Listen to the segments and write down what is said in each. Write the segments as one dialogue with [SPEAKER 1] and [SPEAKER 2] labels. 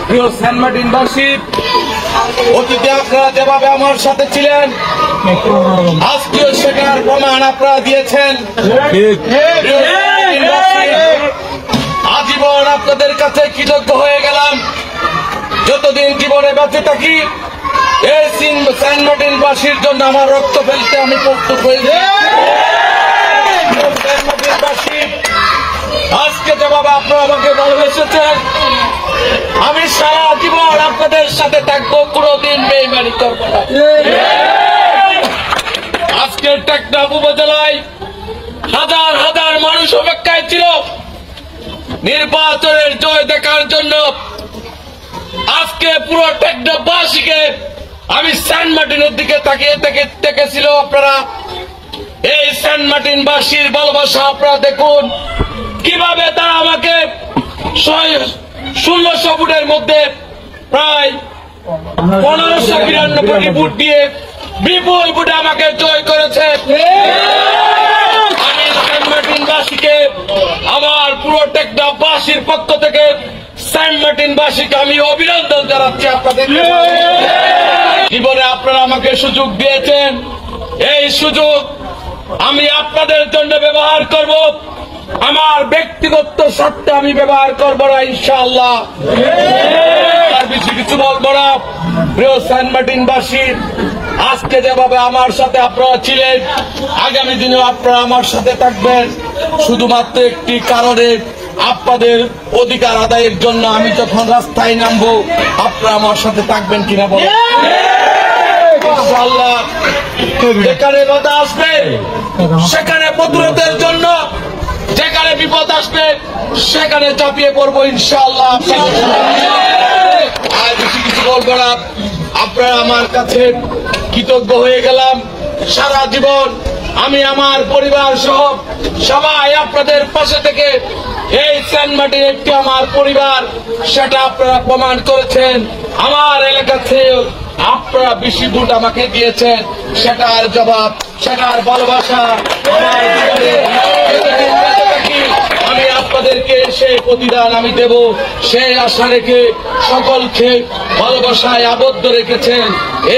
[SPEAKER 1] প্রিয় সেন্ট মার্টিনবাসী, অতীতে আপনারা যেভাবে আমার সাথে ছিলেন, আজকেও সেটার প্রমাণ আপনারা দিয়েছেন। আজীবন আপনাদের কাছে কৃতজ্ঞ হয়ে গেলাম। যতদিন জীবনে বেঁচে থাকি, এই সেন্ট মার্টিনবাসীর জন্য আমার রক্ত ফেলতে আমি প্রস্তুত হয়েছি। সেন্ট মার্টিনবাসী, আজকে যেভাবে আপনারা আমাকে ভালোবেসেছেন, আমি সারা জীবন আপনাদের সাথে থাকবো, কোনদিন বেইমানি করবো না। আজকের টেকনাফ উপজেলায় হাজার হাজার মানুষ অপেক্ষায় ছিল নির্বাচনের জয় দেখার জন্য। আজকে পুরো টেকনাফবাসীকে আমি সেন্ট মার্টিনের দিকে তাকিয়ে দেখেছিল। আপনারা এই সেন্ট মার্টিনবাসীর ভালোবাসা আপনারা দেখুন, কিভাবে তারা আমাকে 1600 ভোটের মধ্যে প্রায় 1592 ভোট দিয়ে বিপুল ভোটে আমাকে জয় করেছে। আমি সেন্ট মার্টিনবাসীকে, আমার পুরো টেকনাফবাসীর পক্ষ থেকে সেন্ট মার্টিনবাসীকে আমি অভিনন্দন জানাচ্ছি। আপনাদের জীবনে আপনারা আমাকে সুযোগ দিয়েছেন, এই সুযোগ আমি আপনাদের জন্য ব্যবহার করব। আমার ব্যক্তিগত স্বার্থে আমি ব্যবহার করবো না, ইনশাআল্লাহ। আর বেশি কিছু বলবো না। প্রিয় সেন্ট মার্টিনবাসী, আজকে যেভাবে আমার সাথে আপনারা ছিলেন, আগামী দিনেও আপনারা আমার সাথে থাকবেন। শুধুমাত্র একটি কারণে, আপনাদের অধিকার আদায়ের জন্য আমি যখন রাস্তায় নামবো, আপনারা আমার সাথে থাকবেন কিনা বলেন? ইনশাআল্লাহ। যেখানে বাধা আসবে সেখানে প্রতিরোধের জন্য, যেখানে বিপদ আসবে সেখানে চাপিয়ে পড়বো, ইনশাআল্লাহ। আর বেশি কিছু বলবো না। আপনারা আমার কাছে কৃতজ্ঞ হয়ে গেলাম। সারা জীবন আমি আমার পরিবার সহ সবাই আপনাদের পাশে থেকে, এই সেন্ট মার্টিন একটি আমার পরিবার, সেটা আপনারা প্রমাণ করেছেন। আমার এলাকাতে আপনারা বেশি ভোট আমাকে দিয়েছেন, সেটার জবাব, সেটার ভালোবাসা আমার জীবনে আমি আপনাদেরকে সেই প্রতিদান আমি দেব, সেই আশা রেখে সকলকে ভালোবাসায় আবদ্ধ রেখেছেন।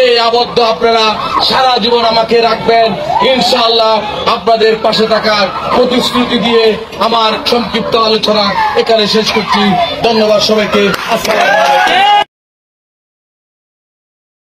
[SPEAKER 1] এই আবদ্ধ আপনারা সারা জীবন আমাকে রাখবেন, ইনশাআল্লাহ। আপনাদের পাশে থাকার প্রতিশ্রুতি দিয়ে আমার সংক্ষিপ্ত আলোচনা এখানে শেষ করছি। ধন্যবাদ সবাইকে। আসসালামু আলাইকুম।